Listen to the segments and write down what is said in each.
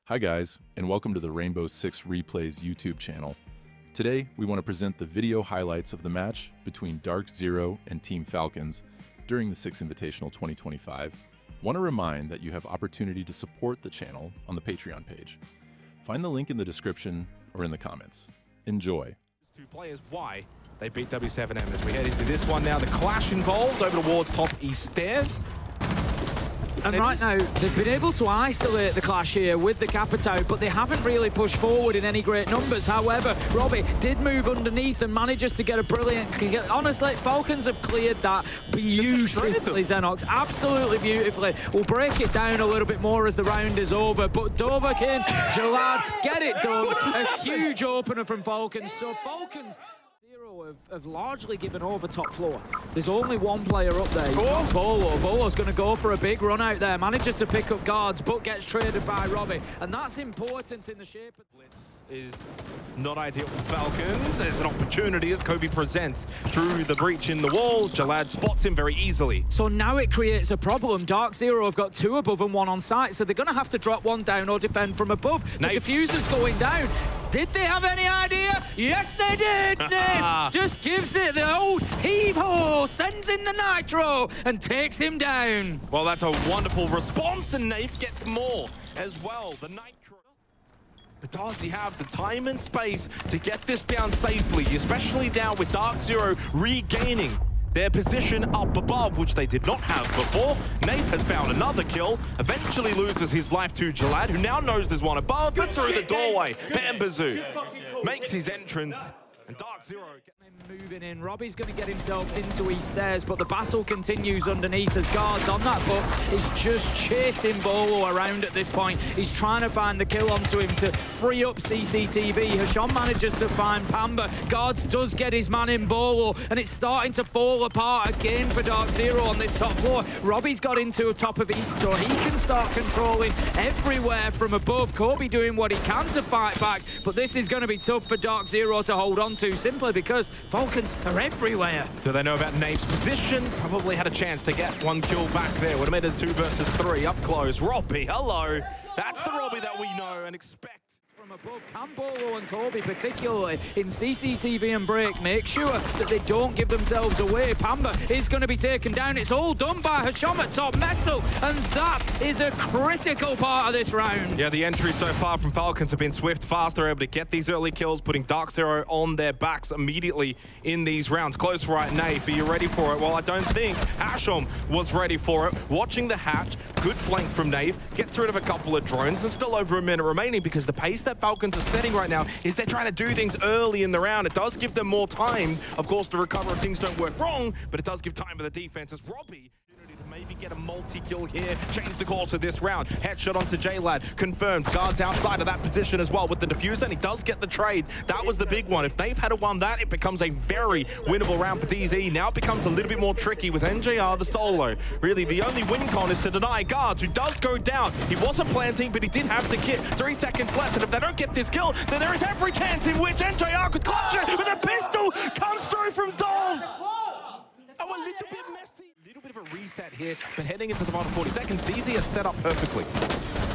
Hi guys, and welcome to the Rainbow Six Replays YouTube channel. Today, we want to present the video highlights of the match between DarkZero and Team Falcons during the Six Invitational 2025. Want to remind that you have opportunity to support the channel on the Patreon page. Find the link in the description or in the comments. Enjoy. Two players, why they beat W7M as we head into this one now. The clash involved over towards top east stairs. And right now, they've been able to isolate the clash here with the Capitao, but they haven't really pushed forward in any great numbers. However, Robbie did move underneath and manages to get a brilliant... Honestly, Falcons have cleared that beautifully, Xenox. Absolutely beautifully. We'll break it down a little bit more as the round is over, but Dovahkiin, Jalad, get it done. A huge opener from Falcons. So Falcons... have largely given over top floor. There's only one player up there. Bolo. Bolo's going to go for a big run out there. Manages to pick up guards, but gets traded by Robbie. And that's important in the shape of... Blitz is not ideal for Falcons. There's an opportunity as Kobe presents through the breach in the wall. Jalad spots him very easily. So now it creates a problem. DarkZero have got two above and one on site, so they're going to have to drop one down or defend from above. The diffuser's going down. Did they have any idea? Yes, they did, Nate! Just gives it the old heave-ho, sends in the nitro, and takes him down. Well, that's a wonderful response, and Naif gets more as well. The nitro. But does he have the time and space to get this down safely, especially now with DarkZero regaining their position up above, which they did not have before. Naif has found another kill, eventually loses his life to Jalad, who now knows there's one above, but through the doorway, Bambazoo makes his entrance, and DarkZero moving in. Robbie's going to get himself into East Stairs, but the battle continues underneath as guards on that, but he's just chasing Bolo around at this point. He's trying to find the kill onto him to free up CCTV. Hasham manages to find Pamba. Guards does get his man in Bolo, and it's starting to fall apart again for DarkZero on this top floor. Robbie's got into the top of East, so he can start controlling everywhere from above. Kobe doing what he can to fight back, but this is going to be tough for DarkZero to hold on to, simply because Falcons are everywhere. Do they know about Naif's position? Probably had a chance to get one kill back there. Would have made it 2 versus 3 up close. Robbie, hello. That's the Robbie that we know and expect. From above, can Bolo and Kobe, particularly in CCTV and break, make sure that they don't give themselves away. Pamba is going to be taken down. It's all done by Hasham at top metal, and that is a critical part of this round. Yeah, the entry so far from Falcons have been swift, fast. They're able to get these early kills, putting DarkZero on their backs immediately in these rounds. Close right, Naif, are you ready for it? Well, I don't think Hasham was ready for it. Watching the hatch, good flank from Naif, gets rid of a couple of drones, and still over a minute remaining because the pace that Falcons are setting right now is they're trying to do things early in the round. It does give them more time, of course, to recover if things don't work wrong, but it does give time for the defense as Robbie maybe get a multi-kill here, change the course of this round. Headshot onto Jalad, confirmed. Guards outside of that position as well with the diffuser, and he does get the trade. That was the big one. If Naif had won that, it becomes a very winnable round for DZ. Now it becomes a little bit more tricky with NJR, the solo. Really, the only win con is to deny Guards, who does go down. He wasn't planting, but he did have the kit. 3 seconds left, and if they don't get this kill, then there is every chance in which NJR could clutch it, but the pistol comes through from Dov. Oh, a little bit messy. A little bit of a reset here, but heading into the final 40 seconds, DZ is set up perfectly.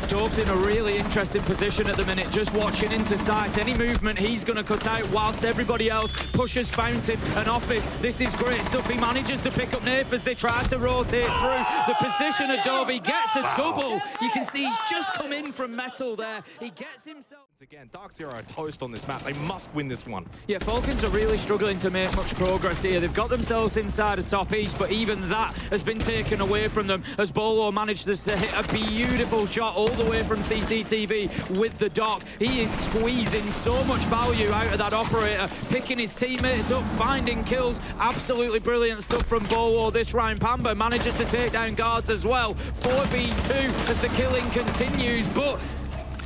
Dov's in a really interesting position at the minute, just watching into sight. Any movement he's going to cut out whilst everybody else pushes Fountain and Office. This is great stuff. He manages to pick up Naif as they try to rotate through the position of Dov. He gets a double. You can see he's just come in from metal there. He gets himself... Again, DarkZero are toast on this map. They must win this one. Yeah, Falcons are really struggling to make much progress here. They've got themselves inside of top east, but even that has been taken away from them as Bolo managed to hit a beautiful shot all the way from CCTV with the dock. He is squeezing so much value out of that operator, picking his teammates up, finding kills. Absolutely brilliant stuff from Bolo this round. Pamba manages to take down guards as well. 4v2 as the killing continues, but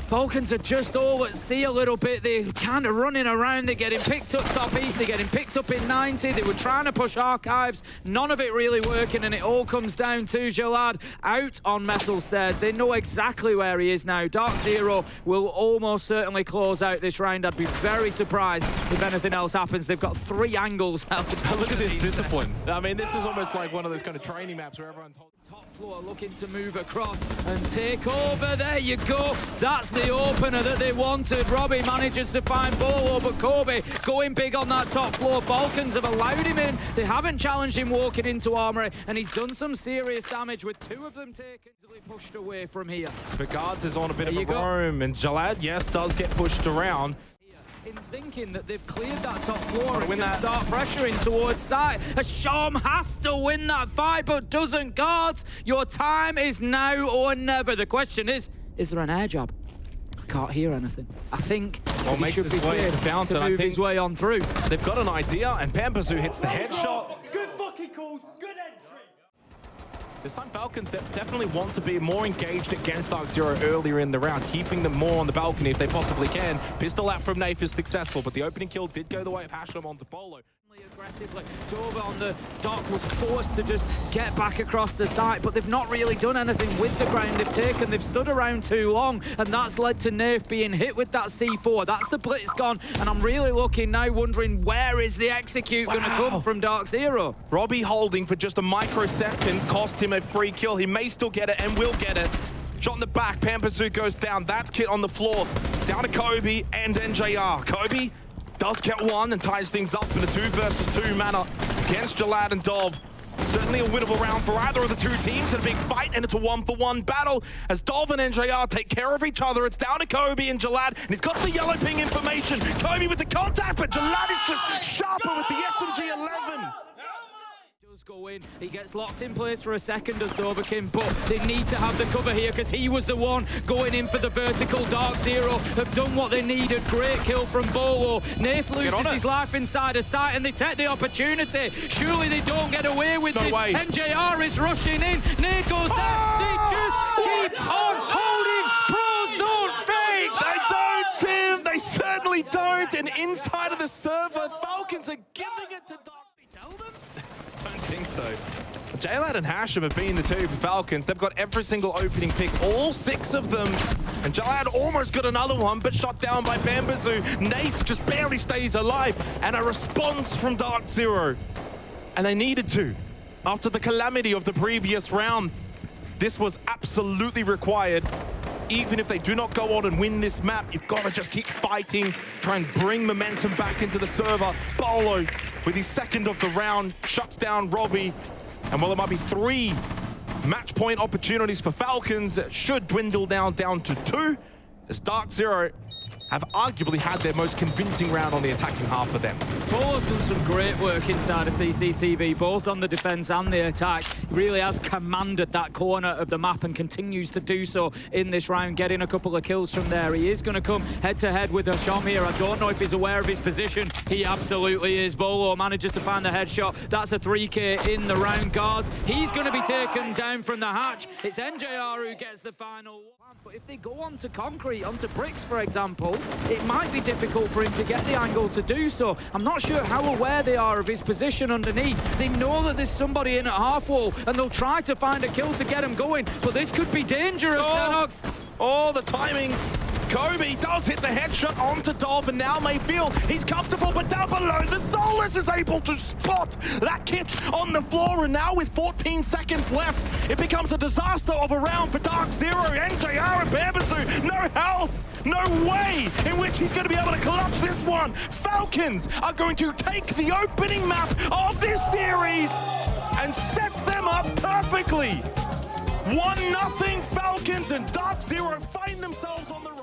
Falcons are just all at sea a little bit. They're kind of running around. They're getting picked up top east. They're getting picked up in 90. They were trying to push archives. None of it really working, and it all comes down to Jalad out on metal stairs. They know exactly where he is now. DarkZero will almost certainly close out this round. I'd be very surprised if anything else happens. They've got 3 angles out. Look at this discipline. I mean, this is almost like one of those kind of training maps where everyone's Top floor looking to move across and take over. There you go. That's the opener that they wanted. Robbie manages to find Bolo, but Kobe going big on that top floor. Falcons have allowed him in. They haven't challenged him walking into Armory, and he's done some serious damage with 2 of them taken. Easily pushed away from here. But Guards is on a bit of a roam, and Jalad, yes, does get pushed around. In thinking that they've cleared that top floor and can start pressuring towards side. Sham has to win that fight, but doesn't. Guards, your time is now or never. The question is there an air jab? I can't hear anything. I think he should be cleared to move his way on through. They've got an idea, and Pampazu hits the headshot. Good fucking calls, good entry. This time Falcons definitely want to be more engaged against DarkZero earlier in the round, keeping them more on the balcony if they possibly can. Pistol out from Nafe is successful, but the opening kill did go the way of Hashem onto Bolo. Aggressively, Dover on the dock was forced to just get back across the site, but they've not really done anything with the ground they've stood around too long, and that's led to Nafe being hit with that C4. That's the blitz gone, and I'm really looking now, wondering where is the execute going to come from DarkZero? Robbie holding for just a microsecond cost him a free kill. He may still get it and will get it. Shot in the back, Pampazu goes down. That's Kit on the floor. Down to Kobe and NJR. Kobe does get one and ties things up in a 2 versus 2 manner against Jalad and Dov. Certainly a winnable round for either of the 2 teams, and a big fight, and it's a 1-for-1 battle as Dov and NJR take care of each other. It's down to Kobe and Jalad, and he's got the yellow ping information. Kobe with the contact, but Jalad is just sharper with the SMG-11. Go in. He gets locked in place for a second as Doverkin, but they need to have the cover here because he was the one going in for the vertical. DarkZero have done what they needed. Great kill from Bolo. Nafe loses his life inside a site, and they take the opportunity. Surely they don't get away with this. Way. NJR is rushing in. Nate goes down. They just keep on holding. Pros don't fake. They don't, Tim. They certainly don't. And inside of the server, Falcons are giving it to Dark. Tell them. I don't think so. Jalad and Hashem have been the 2 for Falcons. They've got every single opening pick, all 6 of them. And Jalad almost got another one, but shot down by Pampazu. Nafe just barely stays alive. And a response from DarkZero. And they needed to. After the calamity of the previous round, this was absolutely required. Even if they do not go on and win this map, you've got to just keep fighting, try and bring momentum back into the server. Bolo, with his 2nd of the round, shuts down Robbie. And while there might be 3 match point opportunities for Falcons, it should dwindle down to 2, as DarkZero have arguably had their most convincing round on the attacking half of them. Bolo's done some great work inside of CCTV, both on the defense and the attack. He really has commanded that corner of the map and continues to do so in this round, getting a couple of kills from there. He is going to come head-to-head with Hasham here. I don't know if he's aware of his position. He absolutely is. Bolo manages to find the headshot. That's a 3K in the round. Guards, he's going to be taken down from the hatch. It's NJR who gets the final one. But if they go onto concrete, onto bricks, for example, it might be difficult for him to get the angle to do so. I'm not sure how aware they are of his position underneath. They know that there's somebody in at half wall, and they'll try to find a kill to get him going, but this could be dangerous, Lennox. Oh, the timing. Kobe does hit the headshot onto Dov, and now may feel he's comfortable, but down below, the Soulless is able to spot that Kit on the floor, and now with 14 seconds left, it becomes a disaster of a round for DarkZero. NJR and Pampazu, no health, no way in which he's going to be able to clutch this one. Falcons are going to take the opening map of this series and sets them up perfectly. 1-0 Falcons, and DarkZero find themselves on the ropes.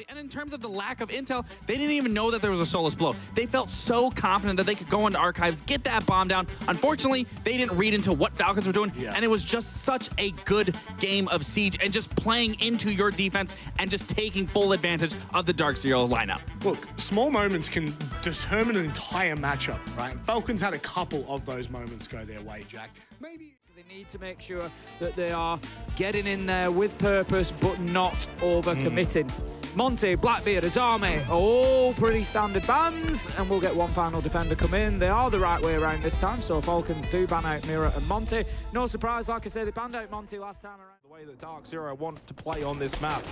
And in terms of the lack of intel, they didn't even know that there was a Soulless blow. They felt so confident that they could go into archives, get that bomb down. Unfortunately, they didn't read into what Falcons were doing, and it was just such a good game of Siege and just playing into your defense and just taking full advantage of the DarkZero lineup. Look, small moments can determine an entire matchup, right? Falcons had a couple of those moments go their way, Jack. Maybe they need to make sure that they are getting in there with purpose, but not over-committing. Monty, Blackbeard, Azami, all pretty standard bans, and we'll get one final defender come in. They are the right way around this time, so Falcons do ban out Mira and Monty. No surprise, like I said, they banned out Monty last time around. The way that DarkZero want to play on this map.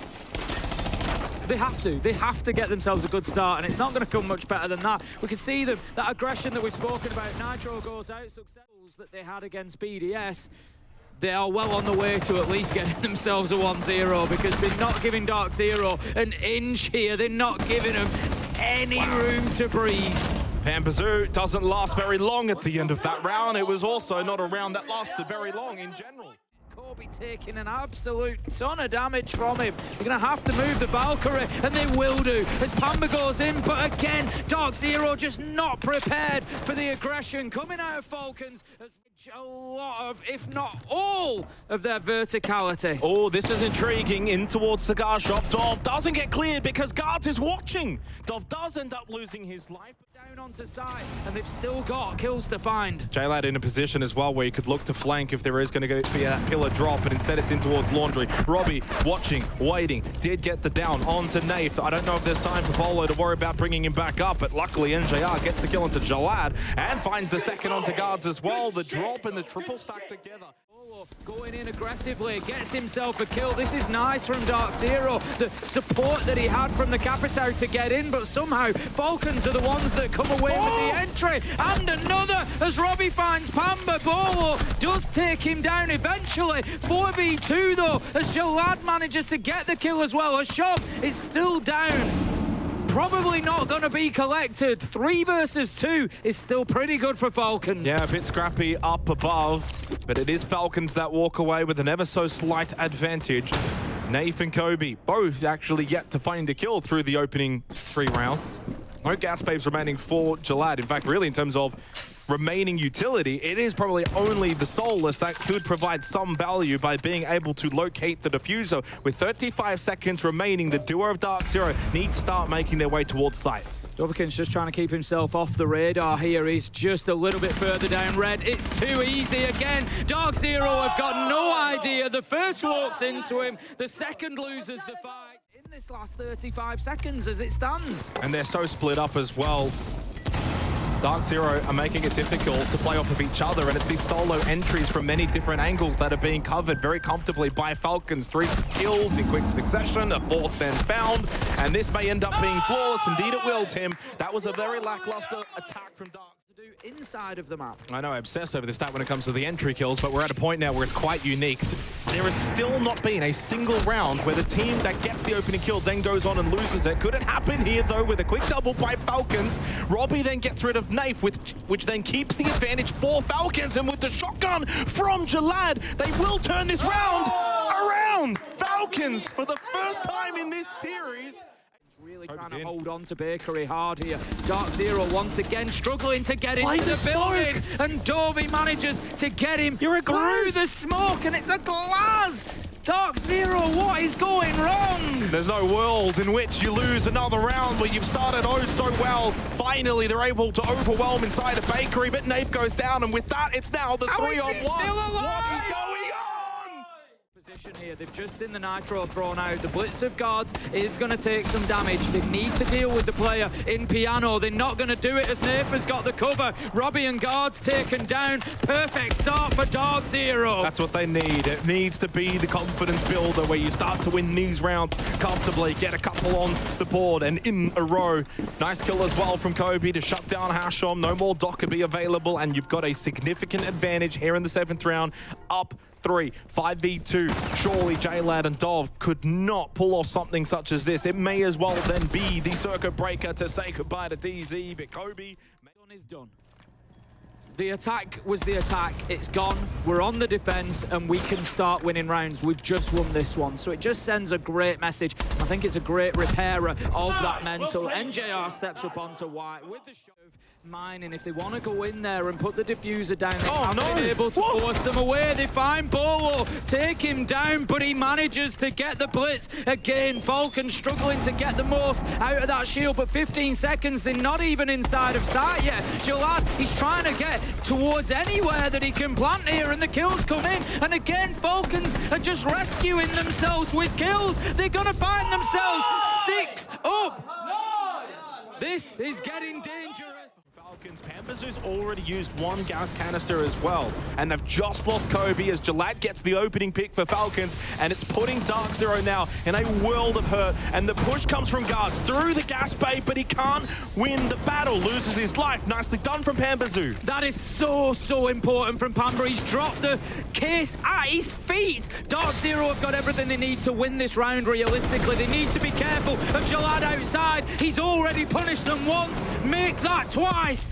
They have to get themselves a good start, and it's not going to come much better than that. We can see them, that aggression that we've spoken about. Nitro goes out, successes that they had against BDS. they are well on the way to at least getting themselves a 1-0 because they're not giving DarkZero an inch here. They're not giving them any room to breathe. Pampazoo doesn't last very long at the end of that round. It was also not a round that lasted very long in general. Kobe taking an absolute ton of damage from him. They're going to have to move the Valkyrie, and they will do as Pamba goes in. But again, DarkZero just not prepared for the aggression coming out of Falcons. A lot of, if not all, of their verticality. Oh, this is intriguing. In towards the guard shop. Dov doesn't get cleared because Guards is watching. Dov does end up losing his life. Down onto side, and they've still got kills to find. JLad in a position as well where you could look to flank if there is going to be a pillar drop, but instead it's in towards Laundry. Robbie watching, waiting, did get the down onto Nath. I don't know if there's time for Bolo to worry about bringing him back up, but luckily NJR gets the kill onto Jalad and finds the second onto Guards as well. The drop and the triple stack together. Going in aggressively, gets himself a kill. This is nice from DarkZero. The support that he had from the Capitao to get in, but somehow Falcons are the ones that come away with the entry. And another as Robbie finds Pamba. Bolo does take him down eventually. 4v2 though, as Jalad manages to get the kill as well. Asham is still down. Probably not going to be collected. 3 versus 2 is still pretty good for Falcons. Yeah, a bit scrappy up above, but it is Falcons that walk away with an ever so slight advantage. Nath and Kobe both actually yet to find a kill through the opening 3 rounds. No gas babes remaining for Jalad. In fact, really in terms of remaining utility, it is probably only the Soulless that could provide some value by being able to locate the diffuser. With 35 seconds remaining, the duo of DarkZero need to start making their way towards site. Dovikin's just trying to keep himself off the radar here. He's just a little bit further down red. It's too easy again. DarkZero have got no idea. The first walks into him. The second loses the fight in this last 35 seconds as it stands. And they're so split up as well. DarkZero are making it difficult to play off of each other, and it's these solo entries from many different angles that are being covered very comfortably by Falcons. 3 kills in quick succession, a 4th then found, and this may end up being flawless. Indeed it will, Tim. That was a very lackluster attack from Dark. Do inside of the map. I know I obsess over this stat when it comes to the entry kills, but we're at a point now where it's quite unique. There has still not been a single round where the team that gets the opening kill then goes on and loses it. Could it happen here, though, with a quick double by Falcons? Robbie then gets rid of Nath, which then keeps the advantage for Falcons, and with the shotgun from Jalad, they will turn this round around. Falcons, for the first time in this series, really trying to hold on to Bakery hard here. DarkZero once again struggling to get into the building, and Dovey manages to get him through the smoke, and it's a glass. DarkZero, what is going wrong? There's no world in which you lose another round where you've started oh so well. Finally, they're able to overwhelm inside a Bakery, but Nath goes down, and with that, it's now the 3-on-1. What is going on? Here. They've just seen the Nitro thrown out. The Blitz of Guards is going to take some damage. They need to deal with the player in Piano. They're not going to do it as Nath has got the cover. Robbie and Guards taken down. Perfect start for DarkZero. That's what they need. It needs to be the confidence builder where you start to win these rounds comfortably, get a couple on the board and in a row. Nice kill as well from Kobe to shut down Hashom. No more Dockerby available, and you've got a significant advantage here in the 7th round. Up 3, 5v2. Surely JLad and Dov could not pull off something such as this. It may as well then be the circuit breaker to say goodbye to DZ, but Kobe... Done is done. The attack was the attack. It's gone. We're on the defense, and we can start winning rounds. We've just won this one, so it just sends a great message. I think it's a great repairer of that mental. NJR steps up onto White with the shove. Mining, if they want to go in there and put the diffuser down, they haven't been able to force them away. They find Bolo, take him down, but he manages to get the blitz. Again, Falcon struggling to get the most out of that shield, but 15 seconds, they're not even inside of sight yet. Jalad, he's trying to get towards anywhere that he can plant here, and the kills come in. And again, Falcons are just rescuing themselves with kills. They're going to find themselves 6 up. This is getting dangerous. Falcons. Pambazu's already used one gas canister as well, and they've just lost Kobe as Gillette gets the opening pick for Falcons, and it's putting DarkZero now in a world of hurt, and the push comes from Guards through the gas bay, but he can't win the battle, loses his life. Nicely done from Pambazu. That is so important from Pamba. He's dropped the case at his feet. DarkZero have got everything they need to win this round realistically. They need to be careful of Gillette outside. He's already punished them once. Make that twice.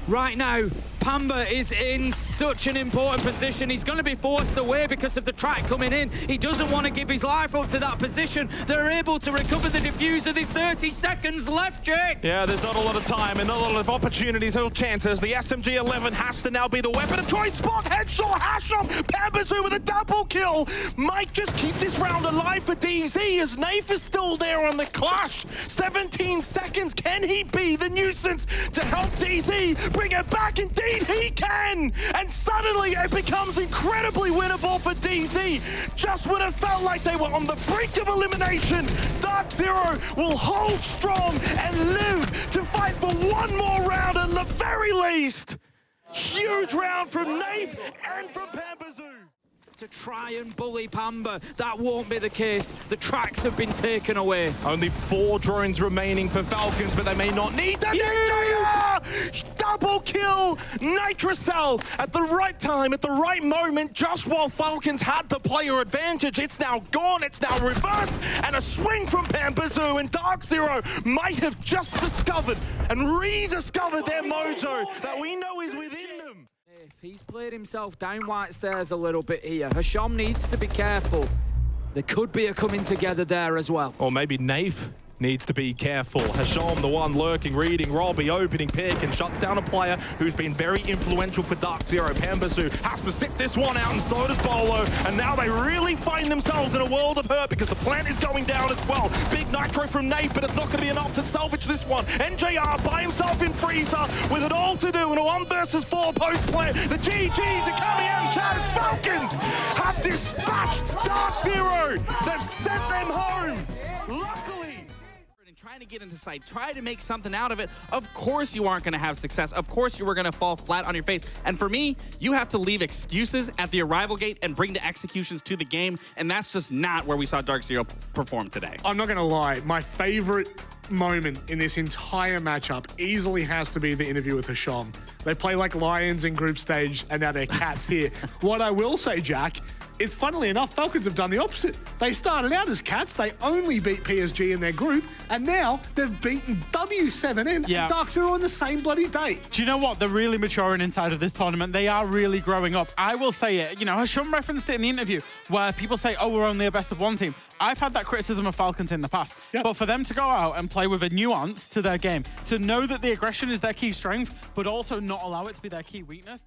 Right now, Pamba is in such an important position. He's going to be forced away because of the track coming in. He doesn't want to give his life up to that position. They're able to recover the diffuser. There's 30 seconds left, Jake. Yeah, there's not a lot of time and not a lot of opportunities or chances. The SMG-11 has to now be the weapon of choice. Spot, headshot, Hasham, Pambazu with a double kill. Might just keep this round alive for DZ as Naif is still there on the clash. 17 seconds. Can he be the nuisance to help DZ bring it back? Indeed, he can! And suddenly it becomes incredibly winnable for DZ. Just when it felt like they were on the brink of elimination, DarkZero will hold strong and live to fight for one more round at the very least. Huge round from Naif and from Pambazu. To try and bully Pamba. That won't be the case. The tracks have been taken away. Only 4 drones remaining for Falcons, but they may not need that. Double kill! Nitrocell at the right time, at the right moment, just while Falcons had the player advantage. It's now gone, it's now reversed, and a swing from Pambazu, and DarkZero might have just discovered and rediscovered their mojo that we know is within them. He's played himself down white stairs a little bit here. Hasham needs to be careful. There could be a coming together there as well. Or maybe Naif needs to be careful. Hasham, the one lurking, reading Robbie, opening pick, and shuts down a player who's been very influential for DarkZero. Pambazu has to sit this one out, and so does Bolo. And now they really find themselves in a world of hurt because the plant is going down as well. Big nitro from Naif, but it's not going to be enough to salvage this one. NJR by himself in Freezer with it all to do in a 1 versus 4 post play. The GGs are coming out. Chad Falcons have dispatched DarkZero. They've sent them home. Luckily. Trying to get into sight, try to make something out of it. Of course you aren't going to have success. Of course you were going to fall flat on your face. And for me, you have to leave excuses at the arrival gate and bring the executions to the game. And that's just not where we saw DarkZero perform today. I'm not going to lie. My favorite moment in this entire matchup easily has to be the interview with Hasham. They play like lions in group stage, and now they're cats here. What I will say, Jack, is funnily enough, Falcons have done the opposite. They started out as cats, they only beat PSG in their group, and now they've beaten W7M and DarkZero on the same bloody day. Do you know what? They're really maturing inside of this tournament. They are really growing up. I will say it. You know, Hasham referenced it in the interview where people say, oh, we're only a best of 1 team. I've had that criticism of Falcons in the past. Yep. But for them to go out and play with a nuance to their game, to know that the aggression is their key strength, but also not allow it to be their key weakness,